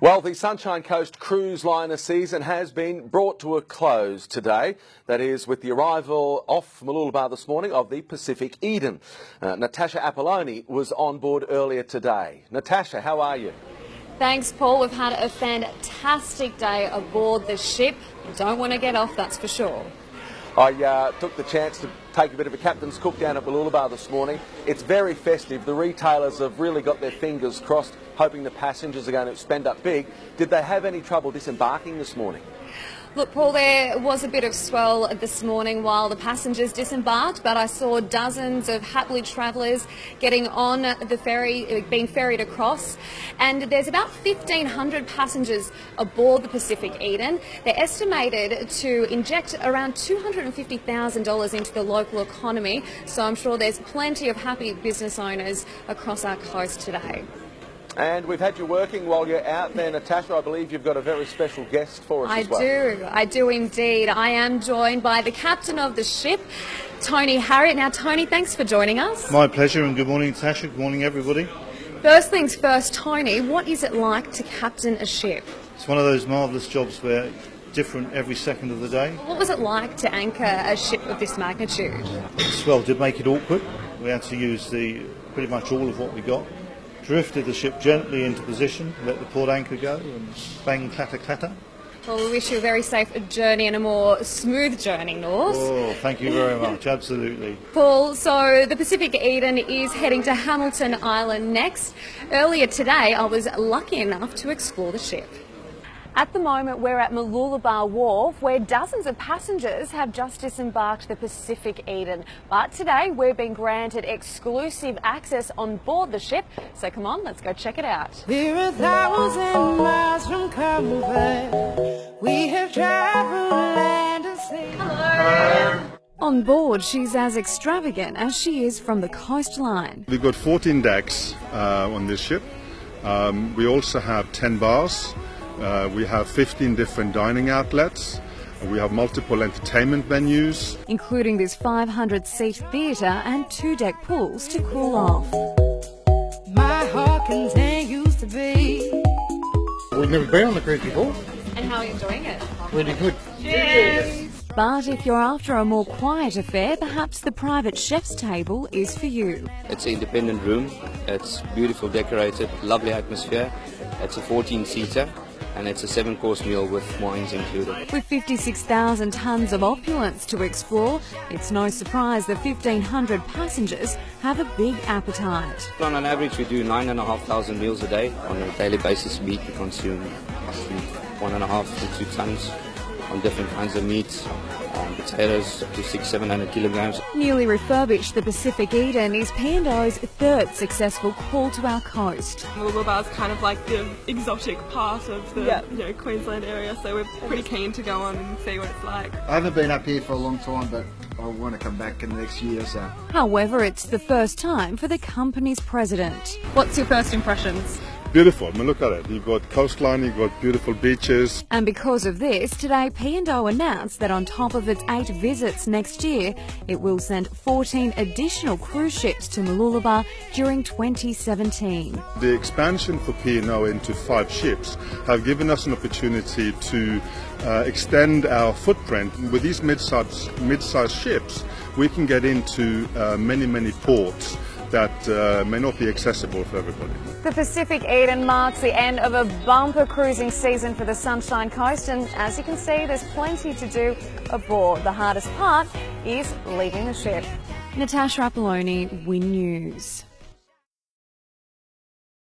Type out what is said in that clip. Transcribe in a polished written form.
Well, the Sunshine Coast cruise liner season has been brought to a close today. That is with the arrival off Mooloolabah this morning of the Pacific Eden. Natassia Apolloni was on board earlier today. Natassia, how are you? Thanks, Paul. We've had a fantastic day aboard the ship. Don't want to get off, that's for sure. I took the chance to take a bit of a captain's cook down at Mooloolabah this morning. It's very festive. The retailers have really got their fingers crossed, hoping the passengers are going to spend up big. Did they have any trouble disembarking this morning? Look, Paul, there was a bit of swell this morning while the passengers disembarked, but I saw dozens of happily travellers getting on the ferry, being ferried across, and there's about 1,500 passengers aboard the Pacific Eden. They're estimated to inject around $250,000 into the local economy, so I'm sure there's plenty of happy business owners across our coast today. And we've had you working while you're out there, Natassia. I believe you've got a very special guest for us as well. I do indeed. I am joined by the captain of the ship, Tony Harriott. Now, Tony, thanks for joining us. My pleasure, and good morning, Natassia. Good morning, everybody. First things first, Tony, what is it like to captain a ship? It's one of those marvellous jobs where different every second of the day. What was it like to anchor a ship of this magnitude? Well, to make it awkward, we had to use pretty much all of what we got. Drifted the ship gently into position, let the port anchor go, and bang, clatter, clatter. Well, we wish you a very safe journey and a more smooth journey north. Oh, thank you very much, absolutely. Paul, so the Pacific Eden is heading to Hamilton Island next. Earlier today, I was lucky enough to explore the ship. At the moment, we're at Mooloolabah Wharf, where dozens of passengers have just disembarked the Pacific Eden. But today, we've been granted exclusive access on board the ship. So come on, let's go check it out. We're 1,000 miles from comfort. We have traveled land and sea. Hello. On board, she's as extravagant as she is from the coastline. We've got 14 decks on this ship. We also have 10 bars. We have 15 different dining outlets. We have multiple entertainment venues, including this 500-seat theatre and 2-deck pools to cool off. My heart content used to be. We've never been on the cruise before. And how are you enjoying it? Really good. Cheers! But if you're after a more quiet affair, perhaps the private chef's table is for you. It's an independent room. It's beautiful, decorated, lovely atmosphere. It's a 14-seater. And it's a 7-course meal with wines included. With 56,000 tonnes of opulence to explore, it's no surprise that 1,500 passengers have a big appetite. On an average, we do 9,500 meals a day. On a daily basis, we consume 1.5 to 2 tonnes on different kinds of meats. Potatoes up to 600-700 kilograms. Newly refurbished, the Pacific Eden is P&O's third successful call to our coast. Mooloolabah is kind of like the exotic part of the Queensland area, so we're pretty keen to go on and see what it's like. I haven't been up here for a long time, but I want to come back in the next year or so. However, it's the first time for the company's president. What's your first impressions? Beautiful. I mean, look at it. You've got coastline, you've got beautiful beaches. And because of this, today P&O announced that on top of its 8 visits next year, it will send 14 additional cruise ships to Mooloolabah during 2017. The expansion for P&O into 5 ships have given us an opportunity to extend our footprint. With these mid-sized ships, we can get into many ports that may not be accessible for everybody. The Pacific Eden marks the end of a bumper cruising season for the Sunshine Coast, and as you can see, there's plenty to do aboard. The hardest part is leaving the ship. Natassia Apolloni, WIN News.